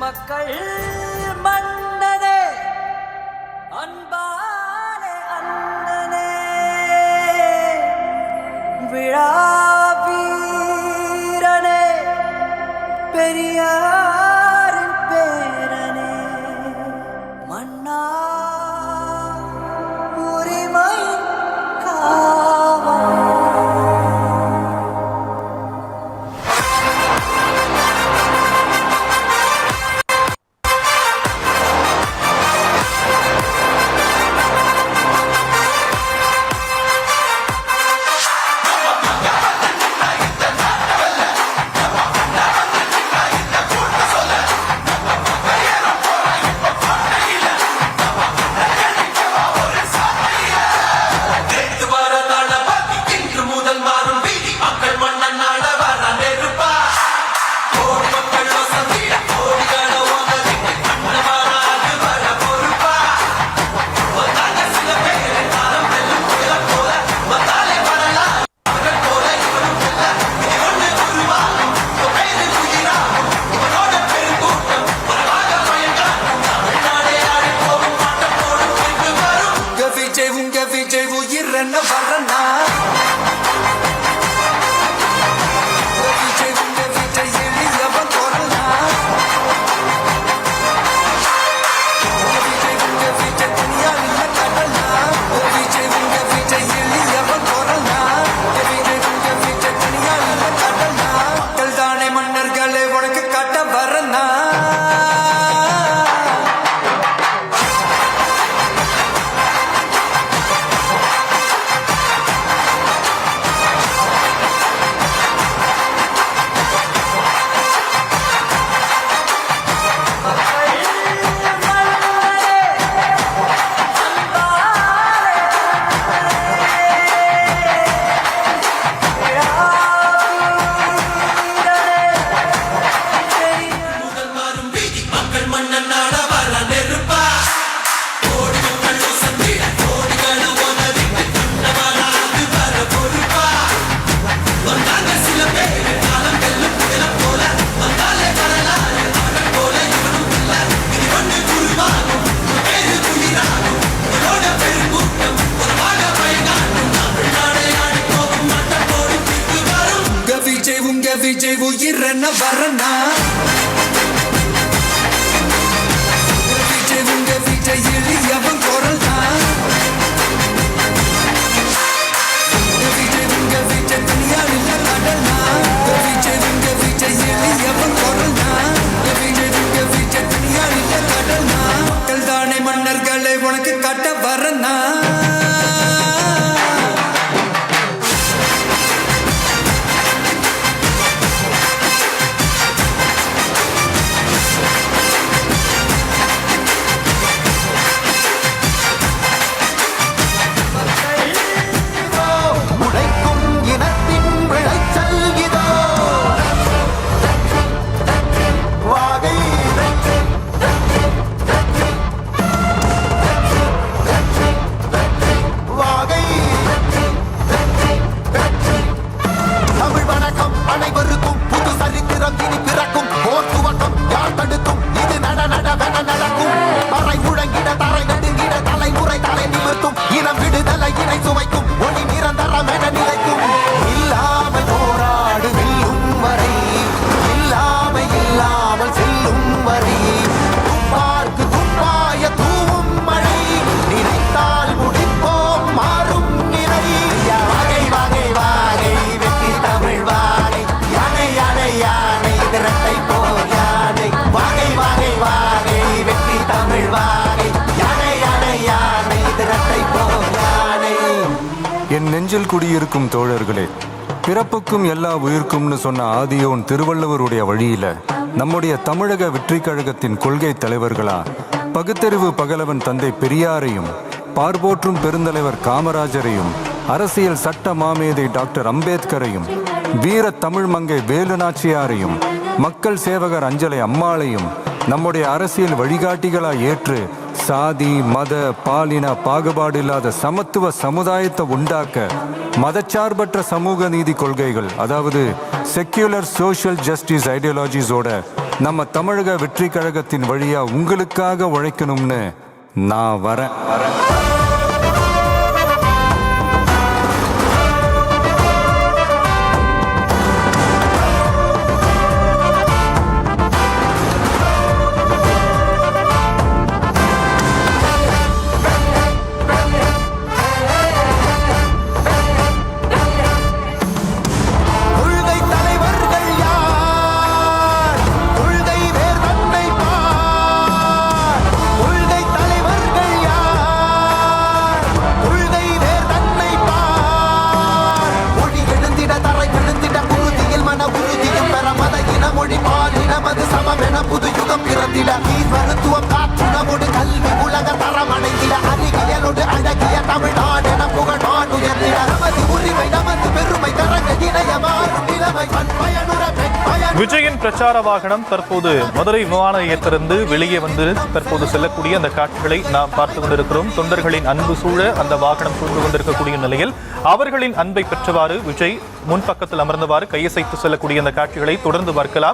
மக்கள் மன்னனே அன்பாலே அண்ணனே விழா வீரனே பெரியாரின் பேரனே மன்னா உரிமை காவல் உயிரன வரனா எளியவன் கொரனா தனியாளில கடனா எளியவன் கொரனா தனியாளில கடனா மக்கள் தானே மன்னர்களே உனக்கு காட்ட வரனா விஜய் உயிரன வரனா விஜய் எளியவன் கொரனா விஜய் தனியாளில கடனா விஜய் எளியவன் கொரனா விஜய் தனியாளில கடனா மக்கள் தானே மன்னர்களே உனக்கு காட்ட வரனா என் நெஞ்சில் குடியிருக்கும் தோழர்களே, பிறப்புக்கும் எல்லா உயிர்க்கும்னு சொன்ன ஆதியோன் திருவள்ளுவருடைய வழியில நம்முடைய தமிழக வெற்றிக் கழகத்தின் கொள்கை தலைவர்களா பகுத்தறிவு பகலவன் தந்தை பெரியாரையும், பார்போற்றும் பெருந்தலைவர் காமராஜரையும், அரசியல் சட்ட மாமேதை டாக்டர் அம்பேத்கரையும், வீர தமிழ் மங்கை வேலு நாச்சியாரையும், மக்கள் சேவகர் அஞ்சலை அம்மாளையும் நம்முடைய அரசியல் வழிகாட்டிகளாய் ஏற்று சாதி மத பாலின பாகுபாடு இல்லாத சமத்துவ சமுதாயத்தை உண்டாக்க மதச்சார்பற்ற சமூக நீதி கொள்கைகள், அதாவது செக்யூலர் சோஷியல் ஜஸ்டிஸ் ஐடியாலஜிஸோட நம்ம தமிழக வெற்றி கழகத்தின் வழியா உங்களுக்காக உழைக்கணும்னு நான் வரேன். கொள்கை தலைவர்கள் யார்? கொள்கை வேர் தன்னை பார். கொள்கை தலைவர்கள் யார்? கொள்கை வேர் தன்னை பார். மொழி எழுந்திட தரை எழுந்திட உறுதியில் மன உறுதியும் பெற மத இன மொழி பாலினமது சமம் என புது யுகம் பிறந்திட நீர் மருத்துவம் காற்றுணவோடு கல்வி உலக தரம் அடைந்திட அறிவியலோடு அழகிய தமிழ்நாடு என புகழான் உயர்ந்திட நமது உரிமை நமது பெருமை தரங்க இணையமாறும் நிலைமை பண்பயனுற பெண்பயன் விஜயின் பிரச்சார வாகனம் தற்போது மதுரை விமான நிலையத்திலிருந்து வெளியே வந்து தற்போது செல்லக்கூடிய அந்த காட்சிகளை நாம் பார்த்து கொண்டிருக்கிறோம். தொண்டர்களின் அன்பு சூழ அந்த வாகனம் சூழ்ந்து கொண்டிருக்கக்கூடிய நிலையில் அவர்களின் அன்பை பெற்றவாறு விஜய் முன்பக்கத்தில் அமர்ந்தவாறு கையசைத்து செல்லக்கூடிய அந்த காட்சிகளை தொடர்ந்து பார்க்கலாம்.